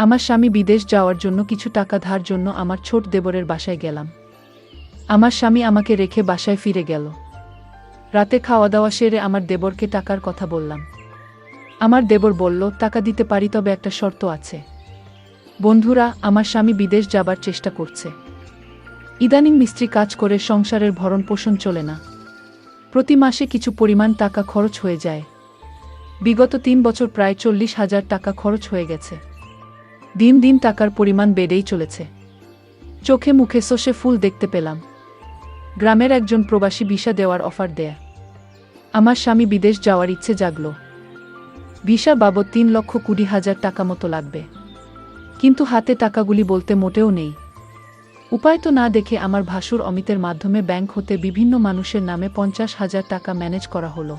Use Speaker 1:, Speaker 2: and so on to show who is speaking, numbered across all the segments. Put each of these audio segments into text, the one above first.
Speaker 1: আমার স্বামী বিদেশ যাওয়ার জন্য কিছু টাকা ধার জন্য আমার ছোট দেবরের বাসায় গেলাম। আমার স্বামী আমাকে রেখে বাসায় ফিরে গেল। রাতে খাওয়া দাওয়া সেরে আমার দেবরকে টাকার কথা বললাম। আমার দেবর বলল, টাকা দিতে পারি, তবে একটা শর্ত আছে। বন্ধুরা, আমার স্বামী বিদেশ যাবার চেষ্টা করছে। ইদানিং মিস্ত্রি কাজ করে সংসারের ভরণ পোষণ চলে না। প্রতি মাসে কিছু পরিমাণ টাকা খরচ হয়ে যায়। বিগত 3 বছর প্রায় 40,000 টাকা খরচ হয়ে গেছে। দিন দিন টাকার পরিমাণ বেড়েই চলেছে। চোখে মুখে শোষে ফুল দেখতে পেলাম। গ্রামের একজন প্রবাসী ভিসা দেওয়ার অফার দেয়। আমার স্বামী বিদেশ যাওয়ার ইচ্ছে জাগল। ভিসা বাবদ 3,20,000 টাকা মতো লাগবে, কিন্তু হাতে টাকাগুলি বলতে মোটেও নেই। উপায় তো না দেখে আমার ভাসুর অমিতের মাধ্যমে ব্যাংক হতে বিভিন্ন মানুষের নামে 50,000 টাকা ম্যানেজ করা হলো।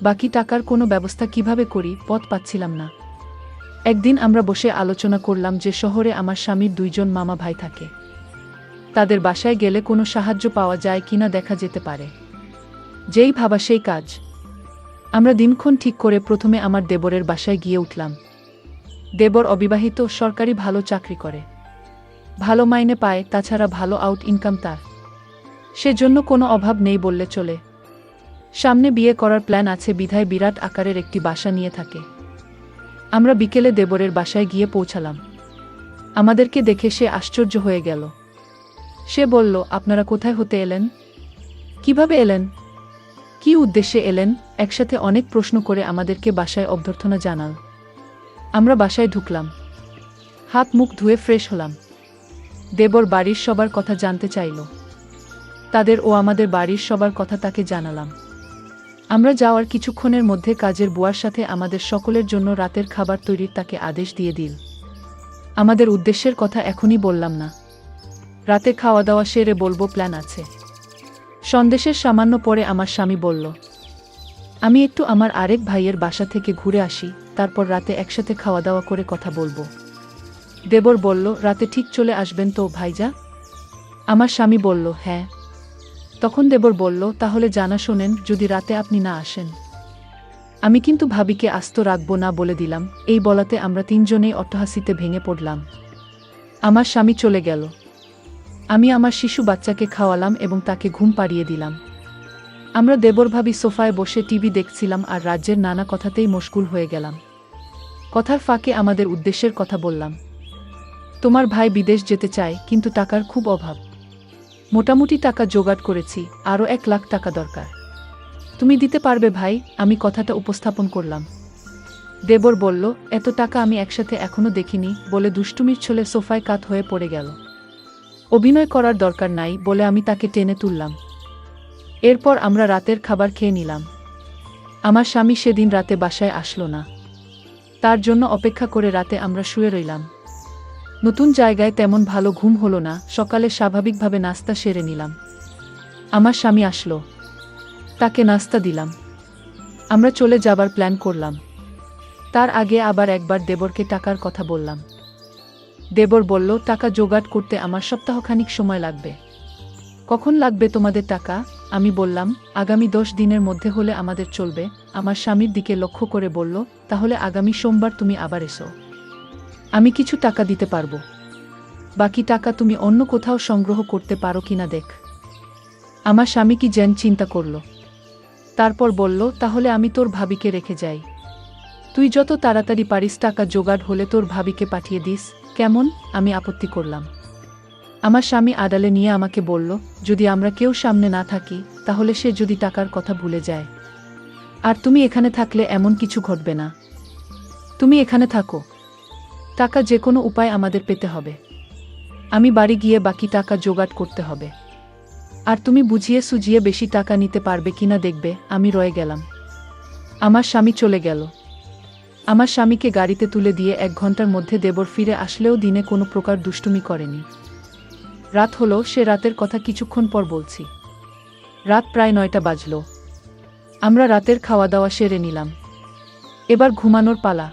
Speaker 1: বাকি টাকার কোনো ব্যবস্থা কিভাবে করি, পথ পাচ্ছিলাম না। একদিন আমরা বসে আলোচনা করলাম যে শহরে আমার স্বামীর 2 জন মামা ভাই থাকে। তাদের বাসায় গেলে কোনো সাহায্য পাওয়া যায় কিনা দেখা যেতে পারে। যেই ভাবা সেই কাজ। আমরা দিনক্ষণ ঠিক করে প্রথমে আমার দেবরের বাসায় গিয়ে উঠলাম। দেবর অবিবাহিত, সরকারি ভালো চাকরি করে, ভালো মাইনে পায়, তাছাড়া ভালো আউট ইনকাম তার। সেজন্য কোনো অভাব নেই বললে চলে। সামনে বিয়ে করার প্ল্যান আছে বিধায় বিরাট আকারের একটি বাসা নিয়ে থাকে। আমরা বিকেলে দেবরের বাসায় গিয়ে পৌঁছালাম। আমাদেরকে দেখে সে আশ্চর্য হয়ে গেল। সে বলল, আপনারা কোথায় হতে এলেন? কিভাবে এলেন? কি উদ্দেশ্যে এলেন? একসাথে অনেক প্রশ্ন করে আমাদেরকে বাসায় অভ্যর্থনা জানাল। আমরা বাসায় ঢুকলাম, হাত মুখ ধুয়ে ফ্রেশ হলাম। দেবর বাড়ির সবার কথা জানতে চাইল। তাদের ও আমাদের বাড়ির সবার কথা তাকে জানালাম। আমরা যাওয়ার কিছুক্ষণের মধ্যে কাজের বুয়ার সাথে আমাদের সকলের জন্য রাতের খাবার তৈরির তাকে আদেশ দিয়ে দিল। আমাদের উদ্দেশ্যের কথা এখনই বললাম না, রাতে খাওয়া দাওয়া সেরে বলবো, প্ল্যান আছে। সন্দেশের সামান্য পরে আমার স্বামী বলল, আমি একটু আমার আরেক ভাইয়ের বাসা থেকে ঘুরে আসি, তারপর রাতে একসাথে খাওয়া দাওয়া করে কথা বলবো। দেবর বলল, রাতে ঠিক চলে আসবেন তো ভাইজা? আমার স্বামী বলল, হ্যাঁ। তখন দেবর বলল, তাহলে জানা শোনেন, যদি রাতে আপনি না আসেন, আমি কিন্তু ভাবিকে আস্ত রাখবো না বলে দিলাম। এই বলাতে আমরা 3 জনেই অট্টহাসিতে ভেঙে পড়লাম। আমার স্বামী চলে গেল। আমি আমার শিশু বাচ্চাকে খাওয়ালাম এবং তাকে ঘুম পাড়িয়ে দিলাম। আমরা দেবর ভাবি সোফায় বসে টিভি দেখছিলাম আর রাজ্যের নানা কথাতেই মশগুল হয়ে গেলাম। কথার ফাঁকে আমাদের উদ্দেশ্যের কথা বললাম। তোমার ভাই বিদেশ যেতে চায়, কিন্তু টাকার খুব অভাব। মোটামুটি টাকা জোগাড় করেছি, আরও 1 লাখ টাকা দরকার। তুমি দিতে পারবে ভাই? আমি কথাটা উপস্থাপন করলাম। দেবর বলল, এত টাকা আমি একসাথে এখনো দেখিনি বলে দুষ্টুমির ছলে সোফায় কাত হয়ে পড়ে গেল। অভিনয় করার দরকার নাই বলে আমি তাকে টেনে তুললাম। এরপর আমরা রাতের খাবার খেয়ে নিলাম। আমার স্বামী সেদিন রাতে বাসায় আসলো না। তার জন্য অপেক্ষা করে রাতে আমরা শুয়ে রইলাম। নতুন জায়গায় তেমন ভালো ঘুম হলো না। সকালে স্বাভাবিকভাবে নাস্তা সেরে নিলাম। আমার স্বামী আসলো, তাকে নাস্তা দিলাম। আমরা চলে যাবার প্ল্যান করলাম। তার আগে আবার একবার দেবরকে টাকার কথা বললাম। দেবর বলল, টাকা জোগাড় করতে আমার সপ্তাহখানিক সময় লাগবে। কখন লাগবে তোমাদের টাকা? আমি বললাম, আগামী 10 দিনের মধ্যে হলে আমাদের চলবে। আমার স্বামীর দিকে লক্ষ্য করে বলল, তাহলে আগামী সোমবার তুমি আবার এসো, আমি কিছু টাকা দিতে পারবো। বাকি টাকা তুমি অন্য কোথাও সংগ্রহ করতে পারো কিনা দেখ। আমার স্বামী কি যেন চিন্তা করল। তারপর বলল, তাহলে আমি তোর ভাবিকে রেখে যাই। তুই যত তাড়াতাড়ি পারিস টাকা জোগাড় হলে তোর ভাবিকে পাঠিয়ে দিস, কেমন? আমি আপত্তি করলাম। আমার স্বামী আড়ালে নিয়ে আমাকে বলল, যদি আমরা কেউ সামনে না থাকি, তাহলে সে যদি টাকার কথা ভুলে যায়। আর তুমি এখানে থাকলে এমন কিছু ঘটবে না। তুমি এখানে থাকো, টাকা যে কোনো উপায় আমাদের পেতে হবে। আমি বাড়ি গিয়ে বাকি টাকা জোগাড় করতে হবে। আর তুমি বুঝিয়ে সুঝিয়ে বেশি টাকা নিতে পারবে কিনা দেখবে। আমি রয়ে গেলাম। আমার স্বামী চলে গেল। আমার স্বামীকে গাড়িতে তুলে দিয়ে 1 ঘন্টার মধ্যে দেবর ফিরে আসলেও দিনে কোনো প্রকার দুষ্টুমি করেনি। রাত হলো, সে রাতের কথা কিছুক্ষণ পর বলছি। রাত প্রায় 9টা বাজল। আমরা রাতের খাওয়া দাওয়া সেরে নিলাম। এবার ঘুমানোর পালা।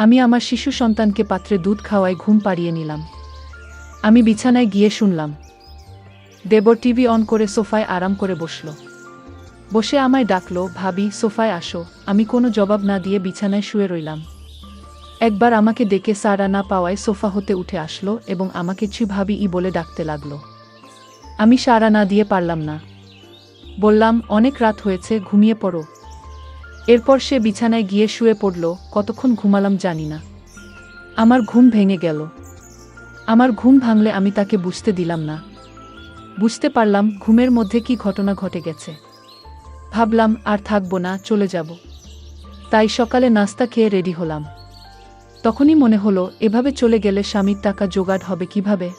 Speaker 1: আমি আমার শিশু সন্তানকে পাত্রে দুধ খাওয়ায় ঘুম পাড়িয়ে নিলাম। আমি বিছানায় গিয়ে শুনলাম দেবর টিভি অন করে সোফায় আরাম করে বসল। বসে আমায় ডাকলো, ভাবি সোফায় আসো। আমি কোনো জবাব না দিয়ে বিছানায় শুয়ে রইলাম। একবার আমাকে ডেকে সাড়া না পাওয়ায় সোফা হতে উঠে আসলো এবং আমাকে ছি ভাবি বলে ডাকতে লাগলো। আমি সাড়া না দিয়ে পারলাম না। বললাম, অনেক রাত হয়েছে, ঘুমিয়ে পড়ো। এরপর সে বিছানায় গিয়ে শুয়ে পড়ল। কতক্ষণ ঘুমালাম জানি না। আমার ঘুম ভেঙে গেল। আমার ঘুম ভাঙলে আমি তাকে বুঝতে দিলাম না। বুঝতে পারলাম ঘুমের মধ্যে কি ঘটনা ঘটে গেছে। ভাবলাম আর থাকবো না, চলে যাব। তাই সকালে নাস্তা খেয়ে রেডি হলাম। তখনই মনে হলো, এভাবে চলে গেলে স্বামীর টাকা জোগাড় হবে কিভাবে।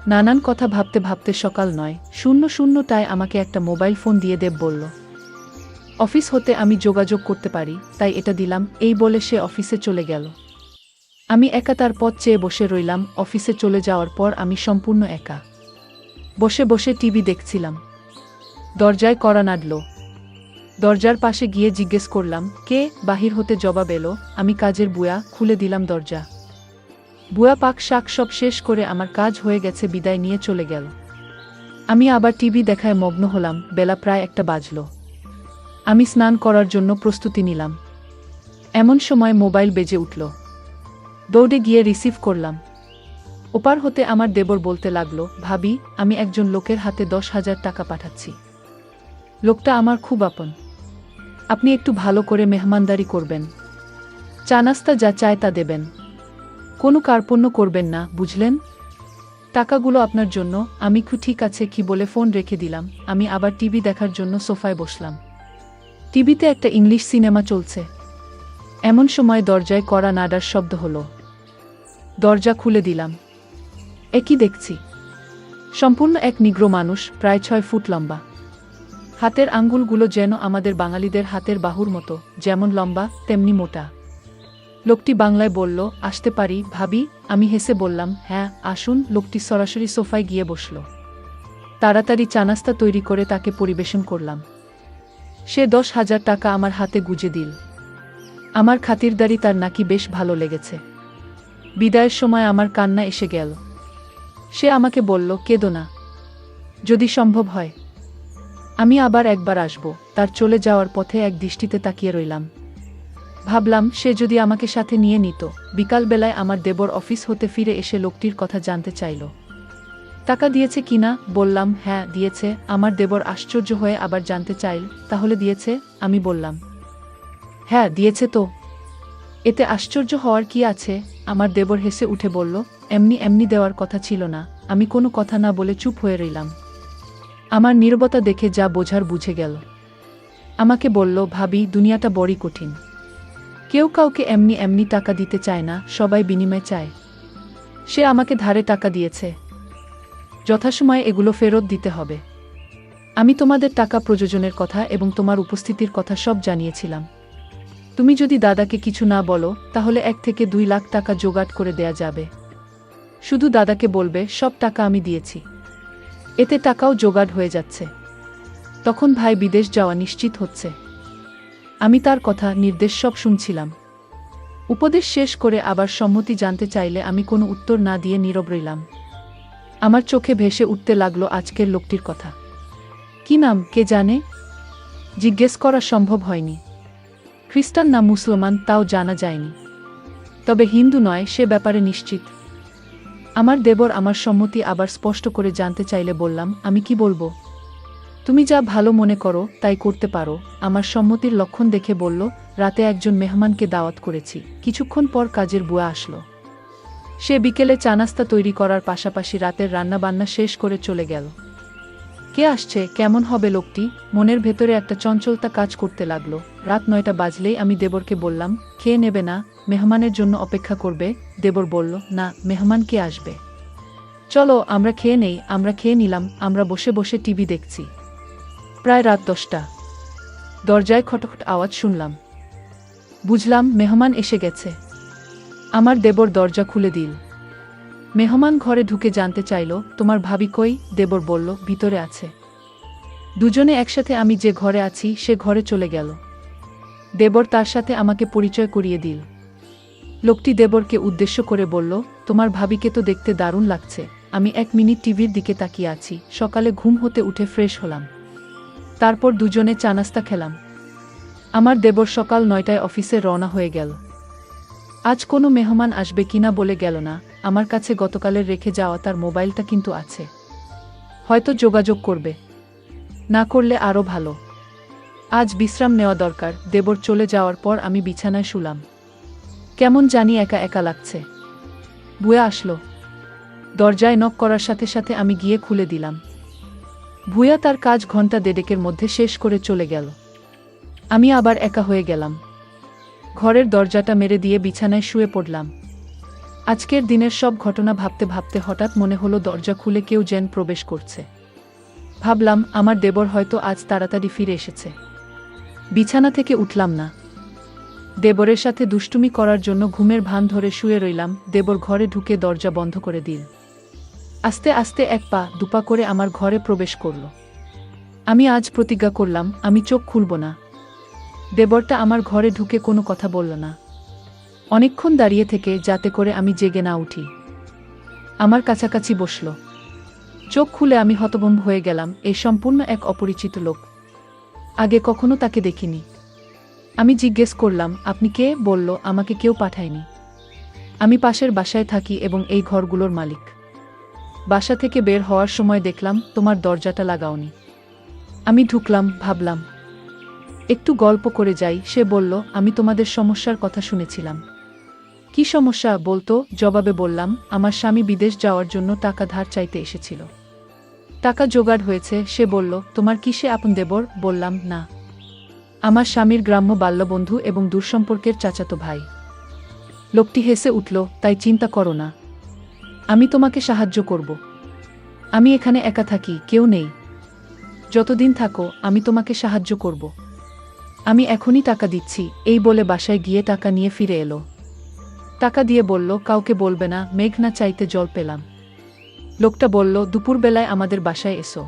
Speaker 1: নানান কথা ভাবতে ভাবতে সকাল ৯:০০টায় আমাকে একটা মোবাইল ফোন দিয়ে দেব বলল। অফিস হতে আমি যোগাযোগ করতে পারি, তাই এটা দিলাম। এই বলে সে অফিসে চলে গেল। আমি একা তার পথ চেয়ে বসে রইলাম। অফিসে চলে যাওয়ার পর আমি সম্পূর্ণ একা বসে বসে টিভি দেখছিলাম। দরজায় কড়া নাড়ল। দরজার পাশে গিয়ে জিজ্ঞেস করলাম, কে? বাহির হতে জবাব এলো, আমি কাজের বুয়া। খুলে দিলাম দরজা। বুয়া পাক শাক সব শেষ করে আমার কাজ হয়ে গেছে বিদায় নিয়ে চলে গেল। আমি আবার টিভি দেখায় মগ্ন হলাম। বেলা প্রায় ১টা বাজল। আমি স্নান করার জন্য প্রস্তুতি নিলাম। এমন সময় মোবাইল বেজে উঠল। দৌড়ে গিয়ে রিসিভ করলাম। ওপার হতে আমার দেবর বলতে লাগলো, ভাবি, আমি একজন লোকের হাতে ১০,০০০ টাকা পাঠাচ্ছি। লোকটা আমার খুব আপন। আপনি একটু ভালো করে মেহমানদারি করবেন। চা নাস্তা যা চায় তা দেবেন। কোনো কার্পণ্য করবেন না, বুঝলেন? টাকাগুলো আপনার জন্য। আমি ঠিক আছে কি বলে ফোন রেখে দিলাম। আমি আবার টিভি দেখার জন্য সোফায় বসলাম। টিভিতে একটা ইংলিশ সিনেমা চলছে। এমন সময় দরজায় কড়া নাড়ার শব্দ হলো। দরজা খুলে দিলাম। একই দেখছি। সম্পূর্ণ এক নিগ্রো মানুষ, প্রায় ৬ ফুট লম্বা। হাতের আঙ্গুলগুলো যেন আমাদের বাঙালিদের হাতের বাহুর মতো, যেমন লম্বা তেমনি মোটা। লোকটি বাংলায় বলল, আসতে পারি ভাবি? আমি হেসে বললাম, হ্যাঁ আসুন। লোকটি সরাসরি সোফায় গিয়ে বসল। তাড়াতাড়ি চা নাস্তা তৈরি করে তাকে পরিবেশন করলাম। সে ১০,০০০ টাকা আমার হাতে গুজে দিল। আমার খাতিরদারি তার নাকি বেশ ভালো লেগেছে। বিদায়ের সময় আমার কান্না এসে গেল। সে আমাকে বলল, কেঁদো না, যদি সম্ভব হয় আমি আবার একবার আসব। তার চলে যাওয়ার পথে এক দৃষ্টিতে তাকিয়ে রইলাম। ভাবলাম, সে যদি আমাকে সাথে নিয়ে নিত। বিকালবেলায় আমার দেবর অফিস হতে ফিরে এসে লোকটির কথা জানতে চাইল। টাকা দিয়েছে কিনা? বললাম, হ্যাঁ দিয়েছে। আমার দেবর আশ্চর্য হয়ে আবার জানতে চাইল, তাহলে দিয়েছে? আমি বললাম, হ্যাঁ দিয়েছে তো। এতে আশ্চর্য হওয়ার কি আছে? আমার দেবর হেসে উঠে বলল, এমনি এমনি দেওয়ার কথা ছিল না। আমি কোনো কথা না বলে চুপ হয়ে রইলাম। আমার নীরবতা দেখে যা বোঝার বুঝে গেল। আমাকে বলল, ভাবি, দুনিয়াটা বড়ই কঠিন। কেউ কাউকে এমনি এমনি টাকা দিতে চায় না, সবাই বিনিময় চায়। সে আমাকে ধারে টাকা দিয়েছে, যথাসময়ে এগুলো ফেরত দিতে হবে। আমি তোমাদের টাকা প্রযোজনের কথা এবং তোমার উপস্থিতির কথা সব জানিয়েছিলাম। তুমি যদি দাদাকে কিছু না বলো, তাহলে ১ থেকে ২ লাখ টাকা জোগাড় করে দেয়া যাবে। শুধু দাদাকে বলবে সব টাকা আমি দিয়েছি। এতে টাকাও জোগাড় হয়ে যাচ্ছে। তখন ভাই বিদেশ যাওয়া নিশ্চিত হচ্ছে। আমি তার কথা নির্দেশ সব শুনছিলাম। উপদেশ শেষ করে আবার সম্মতি জানতে চাইলে আমি কোনো উত্তর না দিয়ে নীরব রইলাম। আমার চোখে ভেসে উঠতে লাগলো আজকের লোকটির কথা। কি নাম কে জানে? জিজ্ঞেস করা সম্ভব হয়নি। খ্রিস্টান না মুসলমান তাও জানা যায়নি। তবে হিন্দু নয় সে ব্যাপারে নিশ্চিত। আমার দেবর আমার সম্মতি আবার স্পষ্ট করে জানতে চাইলে বললাম, আমি কি বলবো? তুমি যা ভালো মনে করো তাই করতে পারো। আমার সম্মতির লক্ষণ দেখে বলল, রাতে একজন মেহমানকে দাওয়াত করেছি। কিছুক্ষণ পর কাজের বুয়া আসলো। সে বিকেলে চা নাস্তা তৈরি করার পাশাপাশি রাতের রান্নাবান্না শেষ করে চলে গেল। কে আসছে, কেমন হবে লোকটি? মনের ভেতরে একটা চঞ্চলতা কাজ করতে লাগলো। রাত ৯টা বাজলেই আমি দেবরকে বললাম, খেয়ে নেবে না? মেহমানের জন্য অপেক্ষা করবে? দেবর বলল, না, মেহমান কে আসবে? চলো আমরা খেয়ে নেই। আমরা খেয়ে নিলাম। আমরা বসে বসে টিভি দেখছি। প্রায় রাত ১০টা। দরজায় খটখট আওয়াজ শুনলাম। বুঝলাম মেহমান এসে গেছে। আমার দেবর দরজা খুলে দিল। মেহমান ঘরে ঢুকে জানতে চাইল, তোমার ভাবি কই? দেবর বলল, ভিতরে আছে। দুজনে একসাথে আমি যে ঘরে আছি সে ঘরে চলে গেল। দেবর তার সাথে আমাকে পরিচয় করিয়ে দিল। লোকটি দেবরকে উদ্দেশ্য করে বলল, তোমার ভাবিকে তো দেখতে দারুণ লাগছে। আমি ১ মিনিট টিভির দিকে তাকিয়ে আছি। সকালে ঘুম হতে উঠে ফ্রেশ হলাম। তারপর দুজনে চা নাস্তা খেলাম। আমার দেবর সকাল ৯টায় অফিসে রওনা হয়ে গেল। আজ কোনো মেহমান আসবে কিনা বলে গেল না, আমার কাছে গতকালের রেখে যাওয়া তার মোবাইলটা কিন্তু আছে। হয়তো যোগাযোগ করবে, না করলে আরও ভালো। আজ বিশ্রাম নেওয়া দরকার। দেবর চলে যাওয়ার পর আমি বিছানায় শুলাম। কেমন জানি একা একা লাগছে। ভুয়া আসলো। দরজায় নক করার সাথে সাথে আমি গিয়ে খুলে দিলাম। ভুয়া তার কাজ ঘন্টা দেড়েকের মধ্যে শেষ করে চলে গেল। আমি আবার একা হয়ে গেলাম। ঘরের দরজাটা মেরে দিয়ে বিছানায় শুয়ে পড়লাম। আজকের দিনের সব ঘটনা ভাবতে ভাবতে হঠাৎ মনে হলো দরজা খুলে কেউ যেন প্রবেশ করছে। ভাবলাম আমার দেবর হয়তো আজ তাড়াতাড়ি ফিরে এসেছে। বিছানা থেকে উঠলাম না। দেবরের সাথে দুষ্টুমি করার জন্য ঘুমের ভান ধরে শুয়ে রইলাম। দেবর ঘরে ঢুকে দরজা বন্ধ করে দিল। আস্তে আস্তে এক পা দুপা করে আমার ঘরে প্রবেশ করল। আমি আজ প্রতিজ্ঞা করলাম আমি চোখ খুলব না। দেবরটা আমার ঘরে ঢুকে কোনো কথা বলল না। অনেকক্ষণ দাঁড়িয়ে থেকে যাতে করে আমি জেগে না উঠি। আমার কাছাকাছি বসল। চোখ খুলে আমি হতভম্ব হয়ে গেলাম। এই সম্পূর্ণ এক অপরিচিত লোক। আগে কখনো তাকে দেখিনি। আমি জিজ্ঞেস করলাম আপনি কে? বলল আমাকে কেউ পাঠায়নি। আমি পাশের বাসায় থাকি এবং এই ঘরগুলোর মালিক। বাসা থেকে বের হওয়ার সময় দেখলাম তোমার দরজাটা লাগাওনি। আমি ঢুকলাম, ভাবলাম একটু গল্প করে যাই। সে বলল আমি তোমাদের সমস্যার কথা শুনেছিলাম। কি সমস্যা বলতো? জবাবে বললাম আমার স্বামী বিদেশ যাওয়ার জন্য টাকা ধার চাইতে এসেছিল। টাকা জোগাড় হয়েছে। সে বলল তোমার কি সে আপন দেবর? বললাম না, আমার স্বামীর গ্রাম্য বাল্যবন্ধু এবং দূরসম্পর্কের চাচাতো ভাই। লোকটি হেসে উঠল, তাই চিন্তা করো না, আমি তোমাকে সাহায্য করব। আমি এখানে একা থাকি, কেউ নেই। যতদিন থাকো আমি তোমাকে সাহায্য করব। আমি এখনই টাকা দিচ্ছি। এই বলে বাসায় গিয়ে টাকা নিয়ে ফিরে এলো। টাকা দিয়ে বলল কাউকে বলবে না। মেঘ না চাইতে জল পেলাম। লোকটা বলল দুপুরবেলায় আমাদের বাসায় এসো,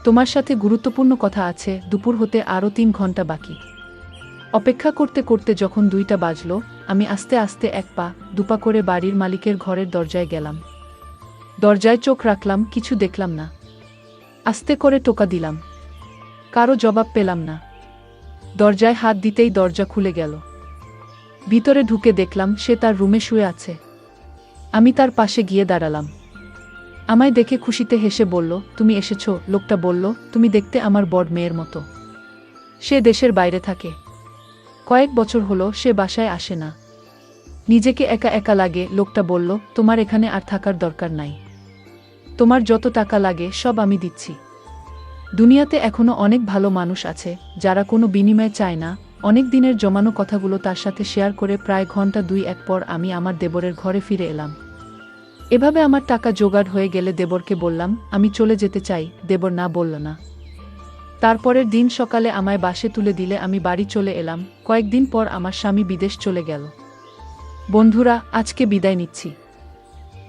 Speaker 1: তোমার সাথে গুরুত্বপূর্ণ কথা আছে। দুপুর হতে আরও 3 ঘন্টা বাকি। অপেক্ষা করতে করতে যখন 2টা বাজল, আমি আস্তে আস্তে এক পা দুপা করে বাড়ির মালিকের ঘরের দরজায় গেলাম। দরজায় চোখ রাখলাম, কিছু দেখলাম না। আস্তে করে টোকা দিলাম, কারো জবাব পেলাম না। দরজায় হাত দিতেই দরজা খুলে গেল। ভিতরে ঢুকে দেখলাম সে তার রুমে শুয়ে আছে। আমি তার পাশে গিয়ে দাঁড়ালাম। আমায় দেখে খুশিতে হেসে বলল তুমি এসেছো। লোকটা বলল তুমি দেখতে আমার বড় মেয়ের মতো। সে দেশের বাইরে থাকে। কয়েক বছর হলো সে বাসায় আসে না। নিজেকে একা একা লাগে। লোকটা বলল তোমার এখানে আর থাকার দরকার নাই। তোমার যত টাকা লাগে সব আমি দিচ্ছি। দুনিয়াতে এখনো অনেক ভালো মানুষ আছে যারা কোনো বিনিময় চায় না। অনেক দিনের জমানো কথাগুলো তার সাথে শেয়ার করে প্রায় ঘন্টা 2-1 পর আমি আমার দেবরের ঘরে ফিরে এলাম। এভাবে আমার টাকা জোগাড় হয়ে গেলে দেবরকে বললাম আমি চলে যেতে চাই। দেবর না বলল না। তারপরের দিন সকালে আমায় বাসে তুলে দিলে আমি বাড়ি চলে এলাম। কয়েকদিন পর আমার স্বামী বিদেশ চলে গেল। বন্ধুরা, আজকে বিদায় নিচ্ছি।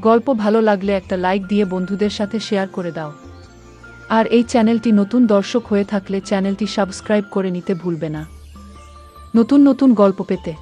Speaker 1: গল্প ভালো লাগলে একটা লাইক দিয়ে বন্ধুদের সাথে শেয়ার করে দাও। আর এই চ্যানেলটি নতুন দর্শক হয়ে থাকলে চ্যানেলটি সাবস্ক্রাইব করে নিতে ভুলবে না নতুন নতুন গল্প পেতে।